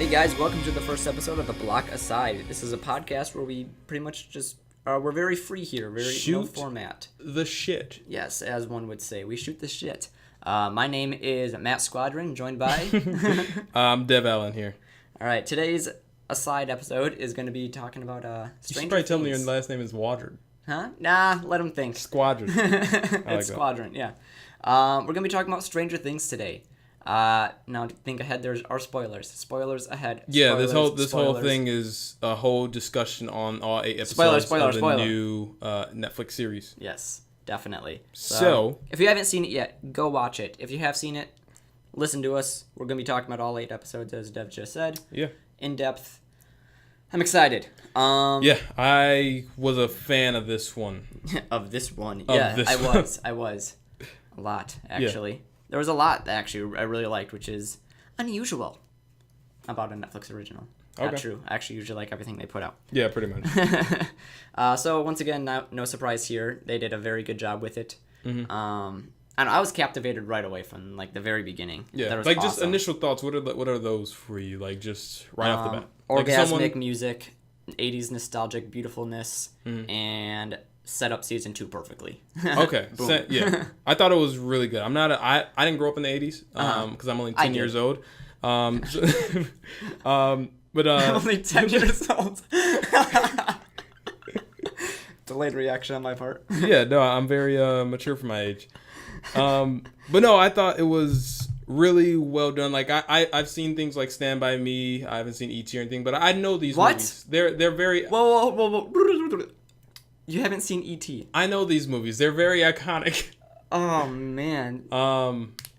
Hey guys, welcome to the first episode of The Block Aside. This is a podcast where we pretty much just, we're very free here, no format. The shit. Yes, as one would say, we shoot the shit. My name is Matt Squadron, joined by... I'm Dev Allen here. Alright, today's Aside episode is going to be talking about Stranger You should probably tell me your Things. last name is Wadron. Huh? Nah, let him think. Squadron. It's Squadron, yeah. We're going to be talking about Stranger Things today. Now think ahead, there's our spoilers. Spoilers ahead. Yeah, Spoilers, this whole thing is a whole discussion on all 8 episodes Spoiler. of the new Netflix series. Yes, definitely. So, if you haven't seen it yet, go watch it. If you have seen it, listen to us. We're going to be talking about all 8 episodes, as Dev just said. Yeah. In depth. I'm excited. Yeah, I was a fan of this one. Of this one. Of Yeah, this I one. was. I was. A lot, actually. Yeah. There was a lot, actually, I really liked, which is unusual about a Netflix original. Okay. Not true. I actually usually like everything they put out. Yeah, pretty much. So, once again, no surprise here. They did a very good job with it. Mm-hmm. I was captivated right away from, like, the very beginning. Yeah, that was like, awesome. just initial thoughts. What are those for you? Like, just right off the bat. Orgasmic music, 80s nostalgic beautifulness, and set up season 2 perfectly. Okay. Yeah. I thought it was really good. I didn't grow up in the 80s because I'm only 10 years old. But I'm only 10 years old. Delayed reaction on my part. Yeah, no, I'm very mature for my age. But no, I thought it was really well done. Like I've seen things like Stand By Me. I haven't seen E.T. or anything, but I know these movies. They're very. Whoa. You haven't seen E.T. I know these movies. They're very iconic. Oh man.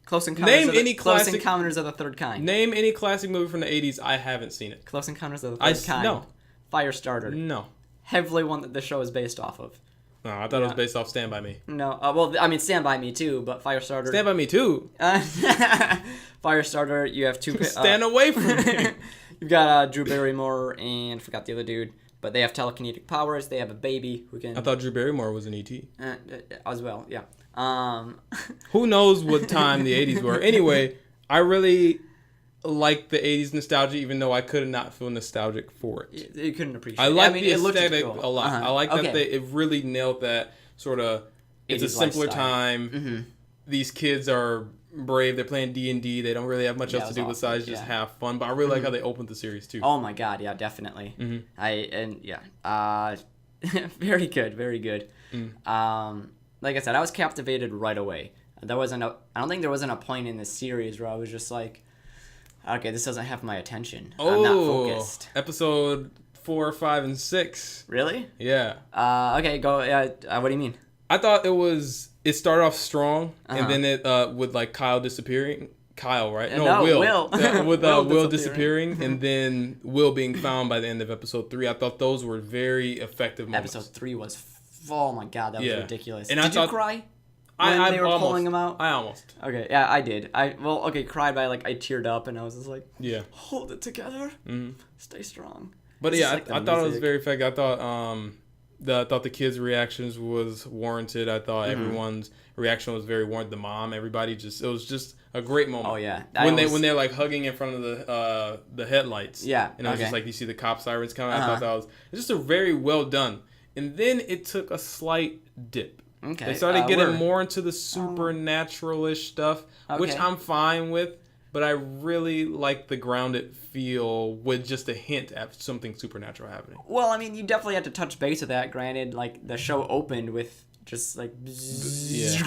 Close Encounters of the Third Kind. Name any classic movie from the 80s. I haven't seen it. Close Encounters of the Third Kind. No. Firestarter. No. Heavily one that the show is based off of. No, I thought it was based off Stand By Me. No. Well, I mean Stand By Me too, but Firestarter. Stand By Me too. Firestarter. You have two. Stand away from me. You've got Drew Barrymore and I forgot the other dude. But they have telekinetic powers. They have a baby who can... I thought Drew Barrymore was an E.T. As well, yeah. Who knows what time the 80s were. Anyway, I really like the 80s nostalgia, even though I could not feel nostalgic for it. You couldn't appreciate it. I like the it aesthetic cool. a lot. I like that it really nailed that sort of... It's a simpler lifestyle. time. Mm-hmm. These kids are brave. They're playing D&D. They don't really have much else to do besides just have fun. But I really like how they opened the series too. Oh my god, yeah, definitely. Very good, very good. Like I said, I was captivated right away. I don't think there wasn't a point in this series where I was just like, okay, this doesn't have my attention. I'm not focused. Episode 4, 5, and 6. Really? Yeah. Okay, go. What do you mean? I thought it started off strong, and then it with like Kyle disappearing. Kyle, right? No, Will. Yeah, with Will disappearing, and then Will being found by the end of episode 3. I thought those were very effective moments. Episode 3 was, oh my god, that was ridiculous. And did you cry when they were pulling him out? I almost. Okay, yeah, I did. Cried by I teared up, and I was just like, yeah, hold it together, stay strong. But yeah, I thought it was very effective. I thought I thought the kids' reactions was warranted. I thought everyone's reaction was very warranted. The mom, everybody, it was just a great moment. Oh yeah, when they're like hugging in front of the headlights. Yeah, and it was just like you see the cop sirens coming. I thought that was just a very well done. And then it took a slight dip. Okay, they started getting more into the supernatural-ish stuff, which I'm fine with. But I really like the grounded feel with just a hint at something supernatural happening. Well, I mean, you definitely had to touch base with that. Granted, like, the show opened with just, like, yeah.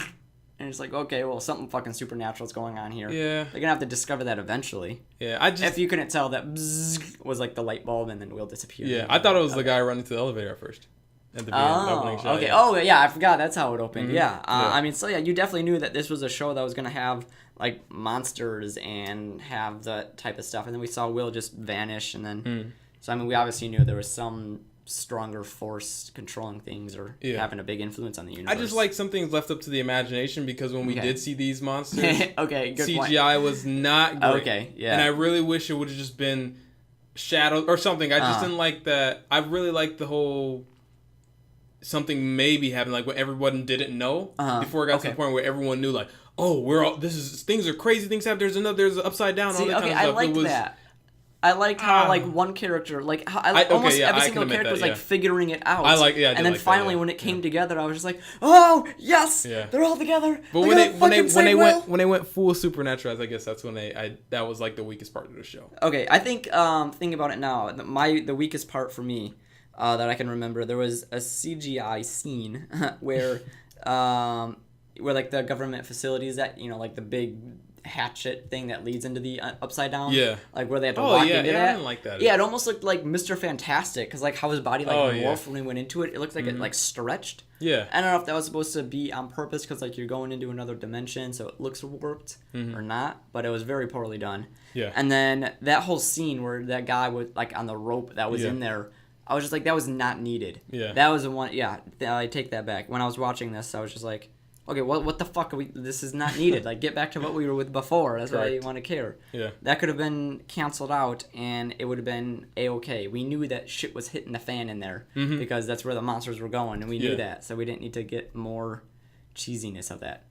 And it's like, okay, well, something fucking supernatural is going on here. Yeah. They're going to have to discover that eventually. Yeah, if you couldn't tell that was, like, the light bulb and then Will disappeared. Yeah, I thought it was the guy running to the elevator at first. At the beginning, the opening shot. Okay. Yeah. Oh, yeah, I forgot. That's how it opened. Mm-hmm. Yeah. I mean, so, yeah, you definitely knew that this was a show that was going to have, like, monsters and have that type of stuff. And then we saw Will just vanish. And then, so, I mean, we obviously knew there was some stronger force controlling things or having a big influence on the universe. I just like some things left up to the imagination because when we did see these monsters, good CGI point. Was not great. Okay, yeah. And I really wish it would have just been shadow or something. I just didn't like that. I really liked the whole something maybe happened, like what everyone didn't know before it got to the point where everyone knew, like, oh, things are crazy things happen. There's an upside down. See, all that kind of I stuff. like that. I liked how like one character, like how almost every single character was like figuring it out. And then finally when it came together, I was just like, oh yes, they're all together. But when they went full supernatural, I guess that's when that was like the weakest part of the show. Okay, I think thinking about it now, the weakest part for me that I can remember, there was a CGI scene where like the government facilities that like the big hatchet thing that leads into the upside down, like where they have to walk into that. I didn't like that. It almost looked like Mr. Fantastic, because like how his body morphed when he went into it. It looked like it like stretched. I don't know if that was supposed to be on purpose, because like you're going into another dimension, so it looks warped or not, but it was very poorly done. And then that whole scene where that guy was like on the rope that was in there, I was just like, that was not needed. That was the one. I take that back. When I was watching this, I was just like, okay, what the fuck are we? This is not needed. Like, get back to what we were with before. That's why you want to care. That could have been canceled out, and it would have been a-okay. We knew that shit was hitting the fan in there because that's where the monsters were going, and we knew that, so we didn't need to get more cheesiness of that.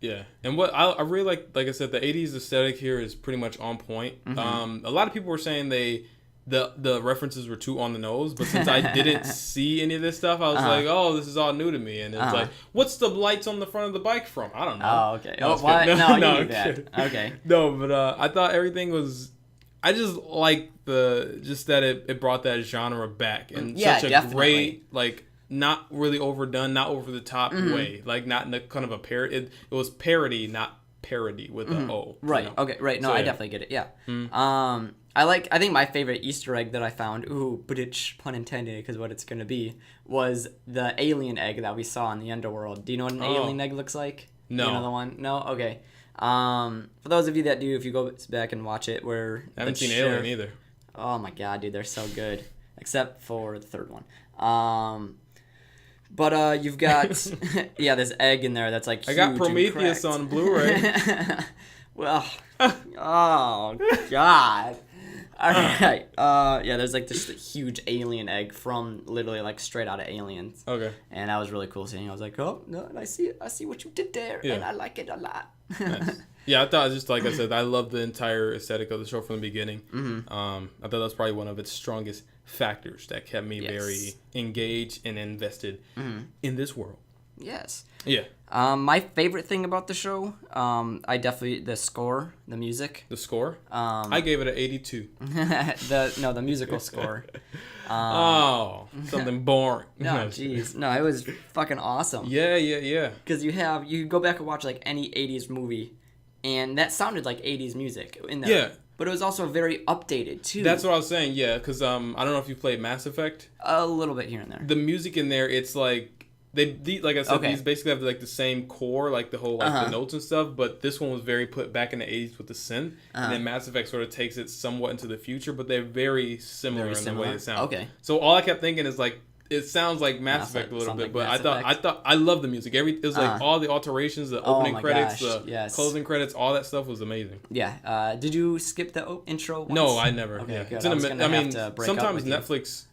And what I really like I said, the 80s aesthetic here is pretty much on point. A lot of people were saying the references were too on the nose, but since I didn't see any of this stuff, I was like, oh, this is all new to me. And it's like, what's the lights on the front of the bike from? I don't know. Oh, okay. No, why? No, you knew that. Okay. No, but I thought everything was... I just like that it brought that genre back in such a great, like, not really overdone, not over the top way. Like, not in a kind of a parody. It was parody, not parody with the O. Right. You know? Okay. Right. No, I definitely get it. Yeah. I think my favorite Easter egg that I found, pun intended, because what it's going to be, was the alien egg that we saw in the underworld. Do you know what an alien egg looks like? No. You know the one? No? Okay. For those of you that do, if you go back and watch it, where... I haven't seen Alien either. Oh my god, dude, they're so good. Except for the third one. But you've got... this egg in there that's like huge. I got Prometheus on Blu-ray. Well... oh, God. All right. There's like this huge alien egg from literally like straight out of Aliens. Okay. And that was really cool seeing. I was like, oh no, I see what you did there, and I like it a lot. Nice. Yeah, I thought, just like I said, I love the entire aesthetic of the show from the beginning. I thought that was probably one of its strongest factors that kept me very engaged and invested in this world. Yes. Yeah. My favorite thing about the show, the score, the music. The score? I gave it an 82. The musical score. Something boring. No, jeez. No, it was fucking awesome. Yeah. Because you go back and watch like any 80s movie, and that sounded like 80s music in there. Yeah. But it was also very updated, too. That's what I was saying, yeah, because I don't know if you played Mass Effect. A little bit here and there. The music in there, it's like... like I said, these basically have like the same core, like the whole the notes and stuff, but this one was very put back in the 80s with the synth, and then Mass Effect sort of takes it somewhat into the future, but they're very similar in the way they sound. Okay. So all I kept thinking is like, it sounds like Mass Effect a little bit, but I love the music. It was like all the alterations, the opening credits, the closing credits, all that stuff was amazing. Yeah. Did you skip the intro once? No, I never. Okay, good. Sometimes Netflix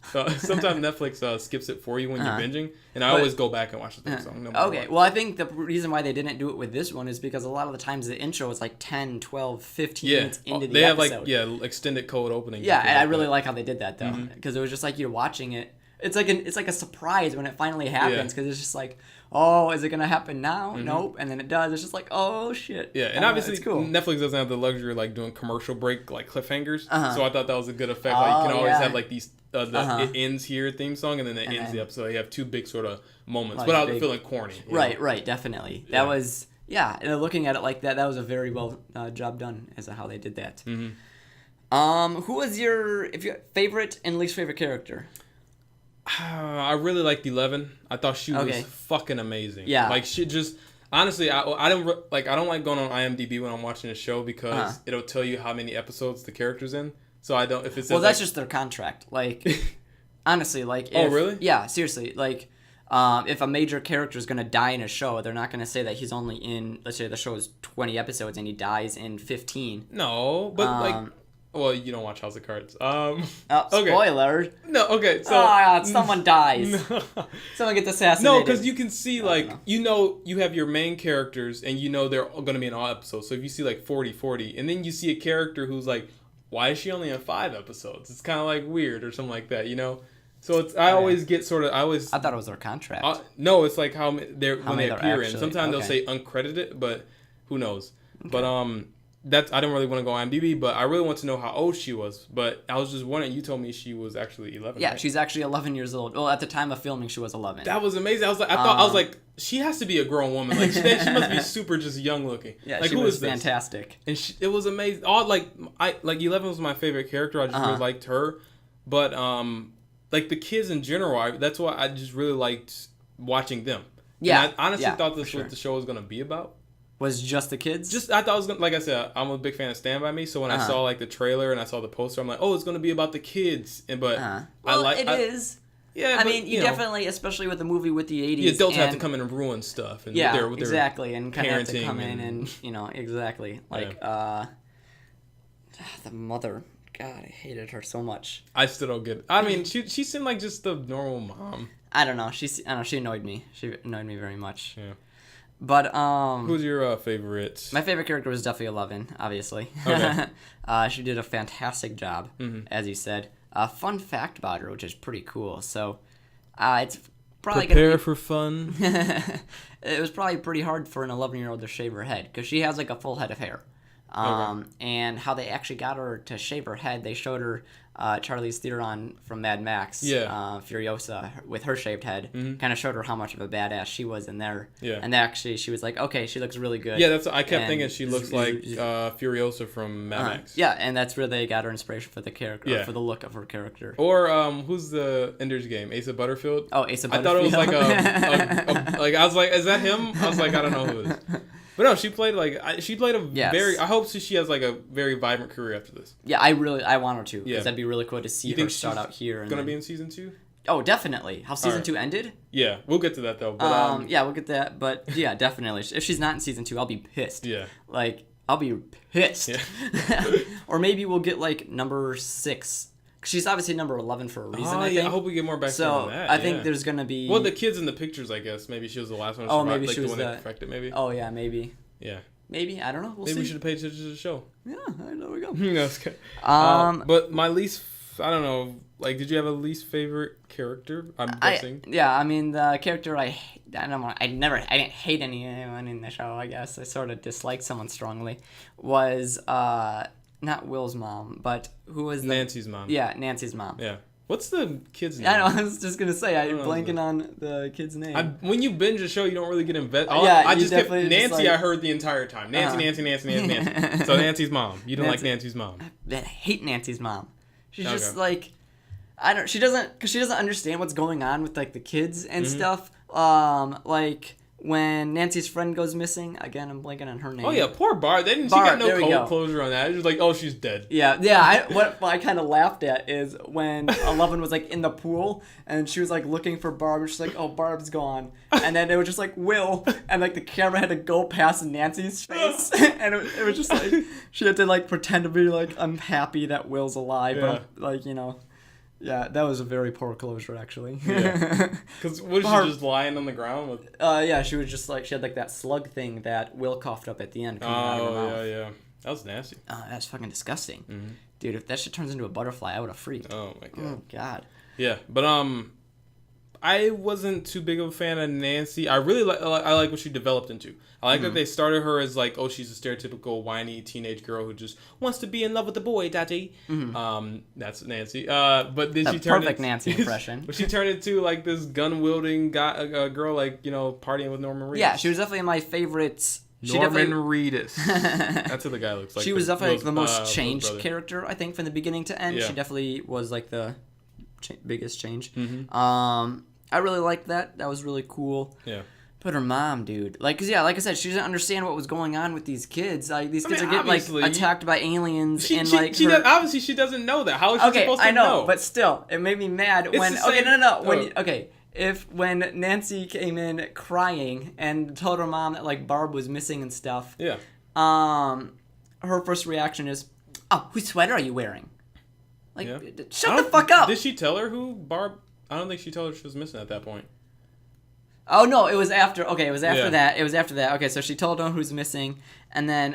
skips it for you when you're binging, and I always go back and watch the theme song. Well, I think the reason why they didn't do it with this one is because a lot of the times the intro is like 10, 12, 15 minutes into the episode. They have extended code openings. Yeah, and I really like how they did that though, because it was just like you're watching it. It's like a surprise when it finally happens, because it's just like, oh, is it gonna happen now? Nope. And then it does. It's just like, oh shit. Yeah, and obviously it's cool. Netflix doesn't have the luxury of like doing commercial break like cliffhangers, so I thought that was a good effect. Like you can always have like these it ends here theme song, and then it ends the episode. You have two big sort of moments without it feeling corny. Right, definitely. That was and looking at it like that was a very well job done as to how they did that. Who was your favorite and least favorite character? I really liked 11. I thought she was fucking amazing. Yeah, like she just honestly, I don't like going on IMDb when I'm watching a show because it'll tell you how many episodes the character's in. So I don't if it says. Well, that's just their contract. Like honestly, like oh really? Yeah, seriously, like. If a major character is going to die in a show, they're not going to say that he's only in, let's say the show is 20 episodes and he dies in 15. No, but well, you don't watch House of Cards. Spoiler. No, okay. So someone dies. Someone gets assassinated. No, because you can see like you have your main characters and they're going to be in all episodes. So if you see like 40, and then you see a character who's like why is she only in 5 episodes? It's kind of like weird or something like that, you know. So it's I always get sort of I thought it was their contract. No, it's like when they appear in. Sometimes they'll say uncredited, but who knows? Okay. But I don't really want to go on IMDb, but I really want to know how old she was. But I was just wondering. You told me she was actually 11. Yeah, right? She's actually 11 years old. Well, at the time of filming, she was 11. That was amazing. I was like, she has to be a grown woman. Like she must be super just young looking. Yeah, like, she was fantastic. And it was amazing. 11 was my favorite character. I just really liked her, but like the kids in general, that's why I just really liked watching them. Yeah, and I honestly thought this was what the show was gonna be about. Was just the kids? I thought it was gonna, like I said, I'm a big fan of Stand By Me. So when I saw like the trailer and I saw the poster, I'm like, oh, it's gonna be about the kids. It is. Yeah, I mean, you definitely, especially with the movie with the 80s. The adults have to come in and ruin stuff. And exactly, and kind of have to come in and exactly like the mother. God, I hated her so much. I still don't get it. I mean, she seemed like just the normal mom. I don't know. She annoyed me. She annoyed me very much. Yeah. But who's your favorite? My favorite character was definitely 11, obviously. Okay. She did a fantastic job, as you said. Fun fact about her, which is pretty cool. So, it's probably prepare for fun. It was probably pretty hard for an 11-year-old to shave her head because she has like a full head of hair. And how they actually got her to shave her head, they showed her Charlize Theron from Mad Max, Furiosa, with her shaved head, kind of showed her how much of a badass she was in there. Yeah. And actually, she was like, okay, she looks really good. Yeah, I kept thinking she looks like Furiosa from Mad Max. Yeah, and that's where they got her inspiration for the character, for the look of her character. Or who's the Ender's Game? Asa Butterfield? Oh, Asa Butterfield. I thought it was like like I was like, is that him? I was like, I don't know who it is. But no, she played very. I hope she has like a very vibrant career after this. Yeah, I want her to. Because that'd be really cool to see her start out here. Gonna be in season 2? Oh, definitely. How season 2 ended? Yeah, we'll get to that though. But, yeah, we'll get that. But yeah, definitely. If she's not in season 2, I'll be pissed. Yeah. Like I'll be pissed. Yeah. Or maybe we'll get like number 6. She's obviously number 11 for a reason. I think. I hope we get more backstory on that. I think there's gonna be. Well, the kids in the pictures, I guess. Maybe she was the last one. Maybe she was the one that perfected. Maybe. Oh yeah, maybe. Yeah. Maybe, I don't know. We'll see. We should have paid attention to the show. Yeah, there we go. That's good. But my least, I don't know. Like, did you have a least favorite character? I'm guessing. I mean, the character I didn't hate anyone in the show. I guess I sort of disliked someone strongly. Was not Will's mom, but who was Nancy's mom? Yeah, Nancy's mom. Yeah. What's the kid's name? I know. I was just gonna say I'm blanking on the kid's name. When you binge a show, you don't really get invested. I just kept Nancy. I heard the entire time. Nancy. So Nancy's mom. You don't like Nancy's mom. I hate Nancy's mom. She's just like, She doesn't understand what's going on with like the kids and stuff. Like. When Nancy's friend goes missing, again, I'm blanking on her name. Oh yeah, poor Barb. She got no cold closure on that. It was like, oh, she's dead. Yeah. What I kind of laughed at is when 11 was like in the pool and she was like looking for Barb, and she's like, oh, Barb's gone, and then it was just like Will, and like the camera had to go past Nancy's face, and it was just like she had to like pretend to be like, I'm happy that Will's alive, but like Yeah, that was a very poor closure, actually. Yeah. Because was she just lying on the ground with? Yeah, she was just like, she had like that slug thing that Will coughed up at the end. Yeah. That was nasty. That's fucking disgusting. Mm-hmm. Dude, if that shit turns into a butterfly, I would have freaked. Oh my god. Oh god. Yeah, but I wasn't too big of a fan of Nancy. I really I like what she developed into. I like that they started her as like, oh, she's a stereotypical whiny teenage girl who just wants to be in love with the boy, daddy. Mm-hmm. That's Nancy. But then she turned perfect Nancy impression. But she turned into like this gun wielding girl, like partying with Norman Reedus. Yeah, she was definitely my favorite. Norman Reedus. That's what the guy looks like. She was definitely the most changed character, I think, from the beginning to end. Yeah. She definitely was like the biggest change. Mm-hmm. I really liked that. That was really cool. Yeah. But her mom, dude, like, cause like I said, she doesn't understand what was going on with these kids. Like, these kids are getting like attacked by aliens, obviously she doesn't know that. How is she supposed to know? I know, but still, it made me mad when. When Nancy came in crying and told her mom that like Barb was missing and stuff. Yeah. Her first reaction is, "Oh, whose sweater are you wearing?" Like, shut the fuck up. Did she tell her who Barb? I don't think she told her she was missing at that point. Oh no, it was after. Okay, it was after that. It was after that. Okay, so she told her who's missing, and then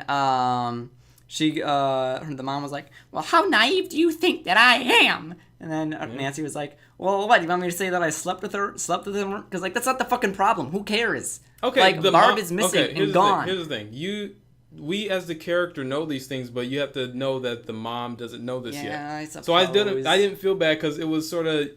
the mom was like, well, how naive do you think that I am? And then Nancy was like, well, what, do you want me to say that I slept with him? Because, like, that's not the fucking problem. Who cares? Okay, like, Barb is missing and gone. Here's the thing. We as the character know these things, but you have to know that the mom doesn't know this yet. I suppose. So I didn't feel bad because it was sort of,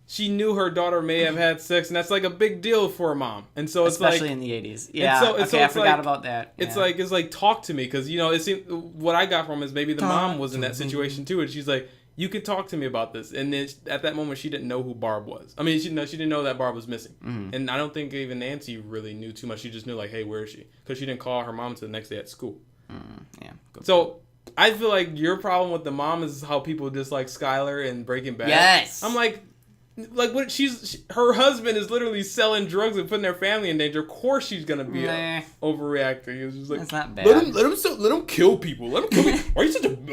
she knew her daughter may have had sex, and that's like a big deal for a mom. And so it's especially like, in the 80s. Yeah. I forgot about that. Yeah. It's like talk to me, because it seemed, what I got from is maybe the mom was in that situation too, and she's like, you can talk to me about this. And then at that moment, she didn't know who Barb was. I mean, she didn't know that Barb was missing. Mm-hmm. And I don't think even Nancy really knew too much. She just knew, like, hey, where is she? Because she didn't call her mom until the next day at school. Yeah. So I feel like your problem with the mom is how people dislike Skylar and Breaking Bad. Yes. I'm like what? Her husband is literally selling drugs and putting their family in danger. Of course, she's gonna be overreacting. It's just like, that's not bad. Let him kill people. Let him kill people.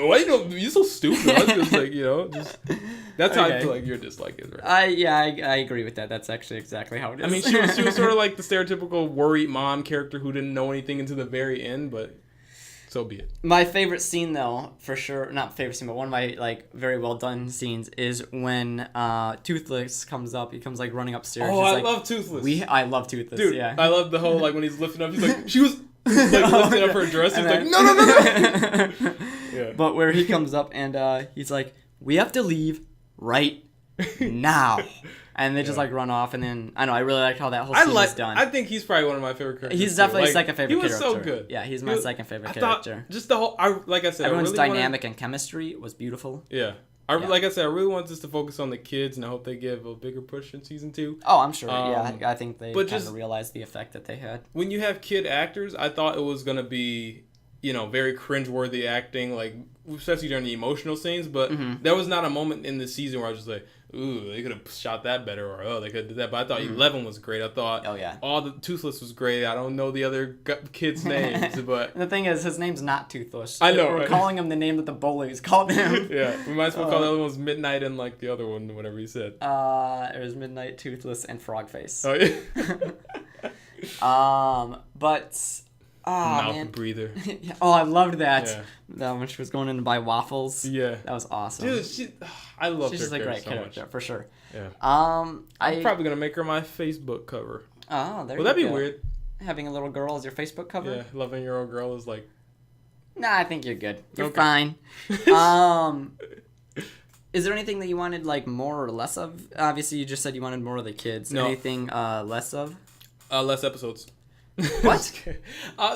Why are you so stupid? I was just like, that's how I feel like your dislike is, right? I agree with that. That's actually exactly how it is. I mean, she was sort of like the stereotypical worried mom character who didn't know anything until the very end, but. So be it. My favorite scene, though, for sure, not favorite scene, but one of my, like, very well done scenes is when Toothless comes up. He comes, like, running upstairs. Oh, I love Toothless. I love Toothless, dude, yeah. I love the whole, like, when he's lifting up, he's like, she was, like, lifting up her dress. He's like, no. Yeah. But where he comes up and he's like, we have to leave right now. And they just, like, run off, and then, I know, I really liked how that whole scene was done. I think he's probably one of my favorite characters. He's definitely second favorite character. He was so good. Yeah, he's my second favorite character. Just the whole, like I said, everyone's dynamic and chemistry was beautiful. Yeah. Like I said, I really want this to focus on the kids, and I hope they give a bigger push in season 2. Oh, I'm sure. I think they kind of realized the effect that they had. When you have kid actors, I thought it was going to be, very cringeworthy acting, like, especially during the emotional scenes, but there was not a moment in the season where I was just like, ooh, they could have shot that better, or they could have did that. But I thought 11 was great. I thought all the Toothless was great. I don't know the other kids' names, but the thing is, his name's not Toothless. I know. We're calling him the name that the bullies called him. Yeah, we might as well call the other ones Midnight and like the other one, whatever he said. It was Midnight, Toothless, and Frogface. Oh yeah. But. Mouth breather. I loved that. Yeah. That when she was going in to buy waffles. Yeah. That was awesome. Dude, I love her. She's just a great so character, for sure. Yeah. I'm probably going to make her my Facebook cover. Oh, there you go. Would that be weird? Having a little girl as your Facebook cover? Yeah, 11-year-old girl is like... Nah, I think you're good. You're fine. Is there anything that you wanted, like, more or less of? Obviously, you just said you wanted more of the kids. No. Anything less of? Less episodes. What?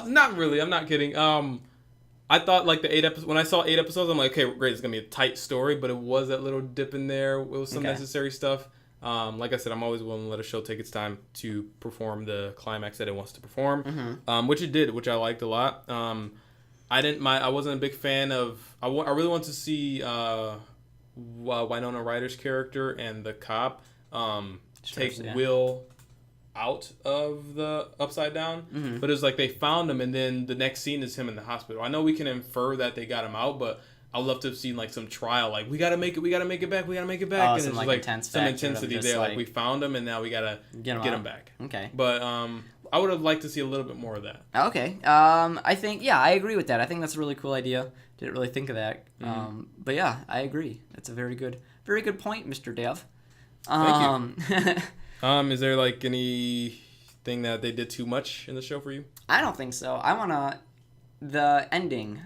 Not really. I'm not kidding. I thought like the 8 episodes. When I saw 8 episodes, I'm like, okay, great. It's gonna be a tight story, but it was that little dip in there with some necessary stuff. Like I said, I'm always willing to let a show take its time to perform the climax that it wants to perform, which it did, which I liked a lot. I wasn't a big fan of. I really want to see Winona Ryder's character and the cop take Will out of the Upside Down, but it's like they found him, and then the next scene is him in the hospital. I know we can infer that they got him out, but I'd love to have seen like some trial, like we gotta make it back, and some it's like some intensity there, like we found him and now we gotta get him back. Okay, but I would have liked to see a little bit more of that. Okay, I think I agree with that. I think that's a really cool idea. Didn't really think of that, but yeah, I agree. That's a very good point, Mr. Dev. Thank you. Is there like anything that they did too much in the show for you? I don't think so. The ending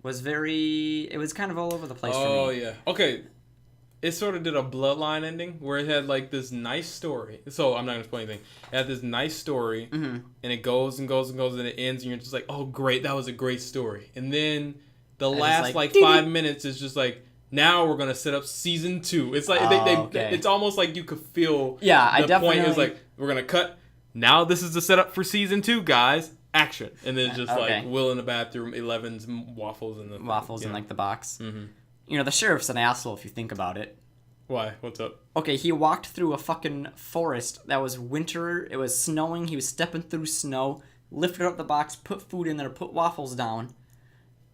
was it was kind of all over the place for me. Oh yeah. Okay. It sort of did a Bloodline ending where it had like this nice story. So I'm not gonna spoil anything. It had this nice story, and it goes and goes and goes, and it ends, and you're just like, oh great, that was a great story. And then the last like 5 minutes is just like, now we're gonna set up season 2. It's like it's almost like you could feel. Yeah, I definitely. The point is like, we're gonna cut. Now this is the setup for season 2, guys. Action, and then just like Will in the bathroom, 11's waffles in the in like the box. The sheriff's an asshole if you think about it. Why? What's up? Okay, he walked through a fucking forest that was winter. It was snowing. He was stepping through snow. Lifted up the box, put food in there, put waffles down.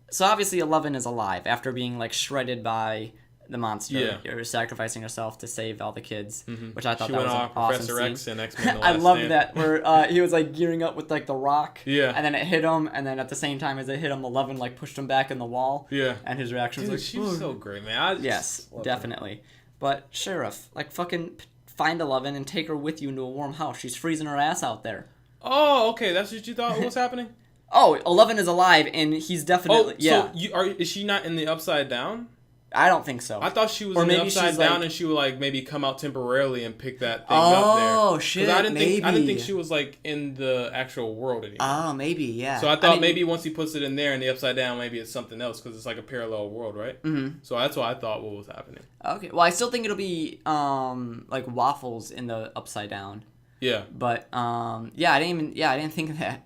So obviously 11 is alive after being like shredded by the monster, or sacrificing herself to save all the kids, which I thought she that was an awesome Professor scene. X and X-Men The I Last loved Stand. that where he was like gearing up with like the rock, and then it hit him, and then at the same time as it hit him, 11 like pushed him back in the wall, and his reaction was like, she was so great, man. Yes, definitely. Her. But Sheriff, like fucking find 11 and take her with you into a warm house. She's freezing her ass out there. Oh, okay, that's what you thought was happening? Oh, 11 is alive, and he's definitely so is she not in the Upside Down? I don't think so. I thought she was in the Upside Down, and she would like maybe come out temporarily and pick that thing up there. Oh shit! I didn't think she was like in the actual world anymore. Oh, maybe yeah. So I thought maybe once he puts it in there in the Upside Down, maybe it's something else because it's like a parallel world, right? Mm-hmm. So that's what I thought what was happening. Okay, well I still think it'll be like waffles in the Upside Down. Yeah. But I didn't think of that.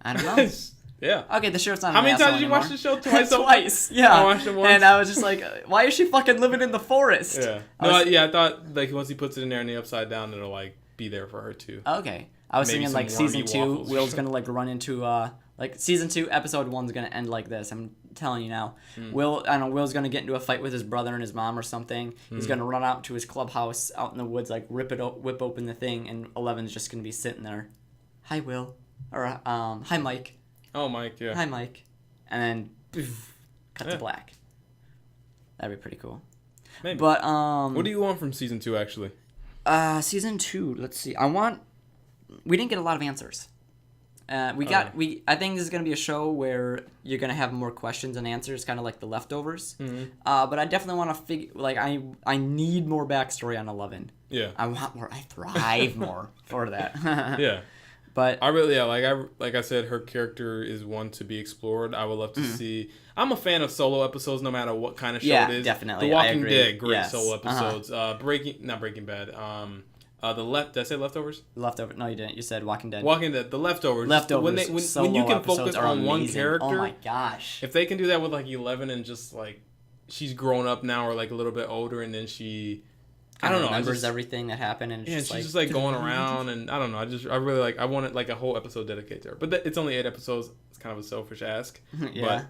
I don't know. Yeah. Okay, the sheriff's not. How many times did you anymore. watch the show? Twice. Twice. Yeah. I watched it once. And I was just like, why is she fucking living in the forest? Yeah. I thought like once he puts it in there in the Upside Down, it'll like be there for her too. Okay. I was thinking like season 2, Will's gonna like run into like season 2, episode 1's gonna end like this. I'm telling you now. Will's gonna get into a fight with his brother and his mom or something. He's gonna run out to his clubhouse out in the woods, like whip open the thing, and 11's just gonna be sitting there. Hi, Will. Or hi, Mike. Oh, Mike, yeah. Hi, Mike. And then cut to black. That'd be pretty cool. Maybe. But what do you want from season 2 actually? Season 2, let's see. We didn't get a lot of answers. I think this is gonna be a show where you're gonna have more questions than answers, kind of like The Leftovers. Mm-hmm. But I definitely want to figure. Like I need more backstory on 11. Yeah. I want more. I thrive more for that. Yeah. But I really like I said, her character is one to be explored. I would love to see. I'm a fan of solo episodes, no matter what kind of show it is. Definitely. The Walking Dead, great yes. solo episodes. Not Breaking Bad. Did I say Leftovers? Leftovers. No, you didn't. You said Walking Dead. Walking Dead. The Leftovers. Leftovers. When you can focus on one character. Oh my gosh. If they can do that with like 11 and just like she's grown up now or like a little bit older, and then she. I don't know. Remembers everything that happened, and she's just like going around, and I don't know. I really like. I wanted like a whole episode dedicated to her, but it's only 8 episodes. It's kind of a selfish ask. Yeah. But,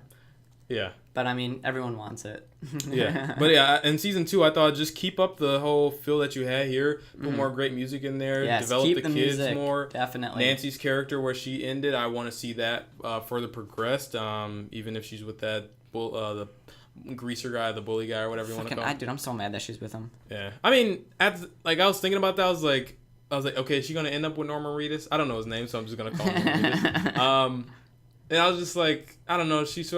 yeah. But I mean, everyone wants it. Yeah. But yeah, in season 2, I thought just keep up the whole feel that you had here. Put more great music in there. Yes, develop keep the kids music, more. Definitely. Nancy's character, where she ended, I want to see that further progressed. Even if she's with that the greaser guy, the bully guy, or whatever you want to call him. Dude, I'm so mad that she's with him. Yeah, I mean, I was thinking about that. I was like, okay, is she gonna end up with Norman Reedus? I don't know his name, so I'm just gonna call him Norman Reedus. And I was just like, I don't know. She was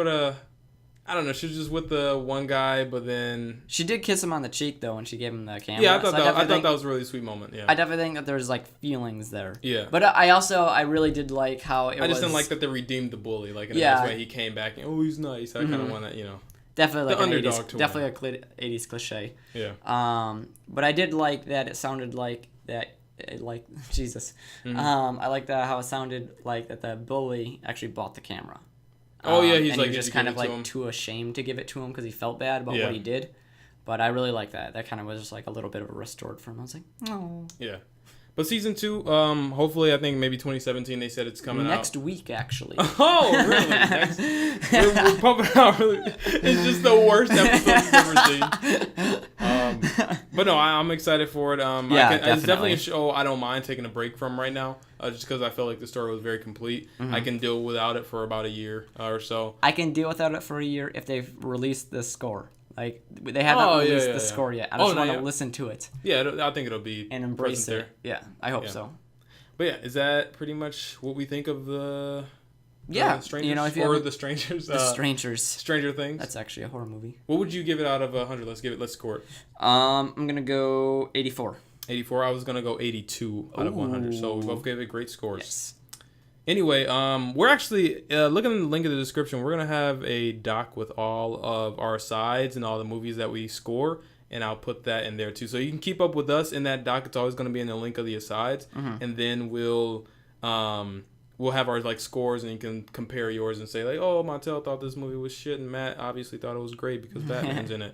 just with the one guy, but then she did kiss him on the cheek though when she gave him the camera. Yeah, I thought that was a really sweet moment. Yeah, I definitely think that there's like feelings there. Yeah, but I really did like how I just didn't like that they redeemed the bully. Like in a nice way, he came back and he's nice. I kind of want to, Definitely like the underdog 80s, definitely a 80s cliche. Yeah. But I did like that it sounded like that. Like Jesus. Mm-hmm. I like that how it sounded like that the bully actually bought the camera. He's and like he was just kind of like too ashamed to give it to him because he felt bad about what he did. But I really like that. That kind of was just like a little bit of a restored for him. I was like, oh. Yeah. But season 2, hopefully, I think maybe 2017. They said it's coming next week, actually. Oh, really? We're pumping out. Really, it's just the worst episode we've ever seen. But no, I'm excited for it. Definitely. It's definitely a show I don't mind taking a break from right now, just because I felt like the story was very complete. Mm-hmm. I can deal without it for about a year or so. I can deal without it for a year if they've released the score. Like, they haven't released the score yet. I just want to listen to it. Yeah, I think it'll be and embrace it. There. Yeah, I hope so. But yeah, is that pretty much what we think of the Strangers? The Strangers? The Strangers. Stranger Things? That's actually a horror movie. What would you give it out of 100? Let's score it. I'm going to go 84. 84. I was going to go 82 out of 100. So we both gave it great scores. Yes. Anyway, we're actually, looking at the link in the description, we're going to have a doc with all of our sides and all the movies that we score, and I'll put that in there too. So you can keep up with us in that doc. It's always going to be in the link of the asides, and then we'll have our like scores, and you can compare yours and say like, oh, Montel thought this movie was shit, and Matt obviously thought it was great because Batman's in it.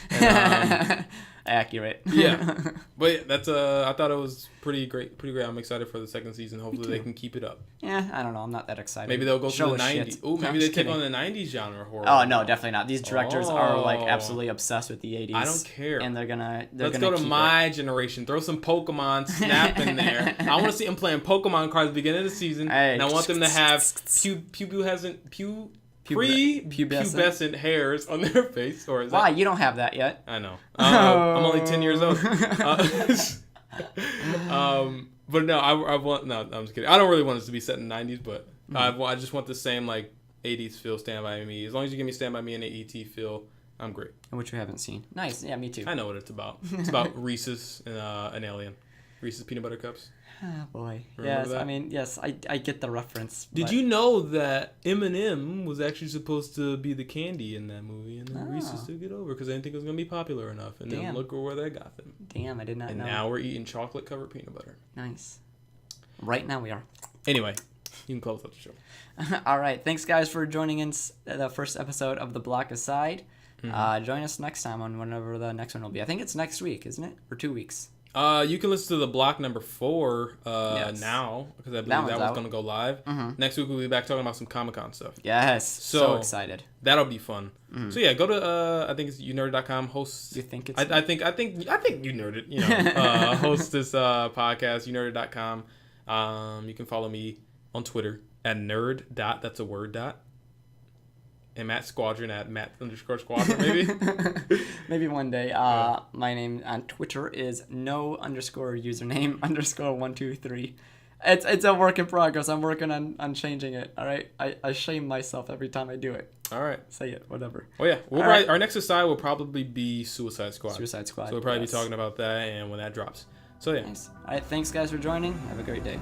And, accurate. Yeah, but that's I thought it was pretty great. I'm excited for the second season. Hopefully they can keep it up. Yeah, I don't know. I'm not that excited. Maybe they'll go to the 90s. Oh, maybe they take kidding. on the 90s genre horror. Oh no, definitely not. These directors are like absolutely obsessed with the 80s. I don't care. And Let's go to my generation. Throw some Pokemon Snap in there. I want to see them playing Pokemon cards at the beginning of the season, and I want them to have pubescent hairs on their face. Or is Why? that... You don't have that yet. I know. I'm only 10 years old. But no, I want. No, I'm just kidding. I don't really want it to be set in the 90s, but I just want the same like 80s feel. Stand By Me. As long as you give me Stand By Me and an ET feel, I'm great. Which we haven't seen. Nice. Yeah, me too. I know what it's about. It's about Reese's and an alien. Reese's peanut butter cups. Oh boy. Remember yes, that? I mean, yes, I get the reference. Did you know that M&M was actually supposed to be the candy in that movie, and then Reese's took it over because they didn't think it was going to be popular enough, and then look where that got them. Damn, I did not know. And now we're eating chocolate-covered peanut butter. Nice. Right now we are. Anyway, you can close out the show. All right. Thanks, guys, for joining in the first episode of The Block Aside. Join us next time on whenever the next one will be. I think it's next week, isn't it? Or 2 weeks? You can listen to The Block number 4 now, because I believe that one's going to go live. Next week we'll be back talking about some Comic-Con stuff. Yes. So excited. That'll be fun. So yeah, go to I think it's YouNerded.com. Host. You think it's? I think YouNerded. You know, host this podcast. YouNerded.com. You can follow me on Twitter at nerd. That's a word. And Matt Squadron at Matt_Squadron, maybe. Maybe one day. My name on Twitter is no_username_123. It's a work in progress. I'm working on changing it. All right. I shame myself every time I do it. All right. Say it. Whatever. Oh yeah. Our next aside will probably be Suicide Squad. Suicide Squad. So we'll probably be talking about that and when that drops. So yeah. Nice. All right. Thanks guys for joining. Have a great day.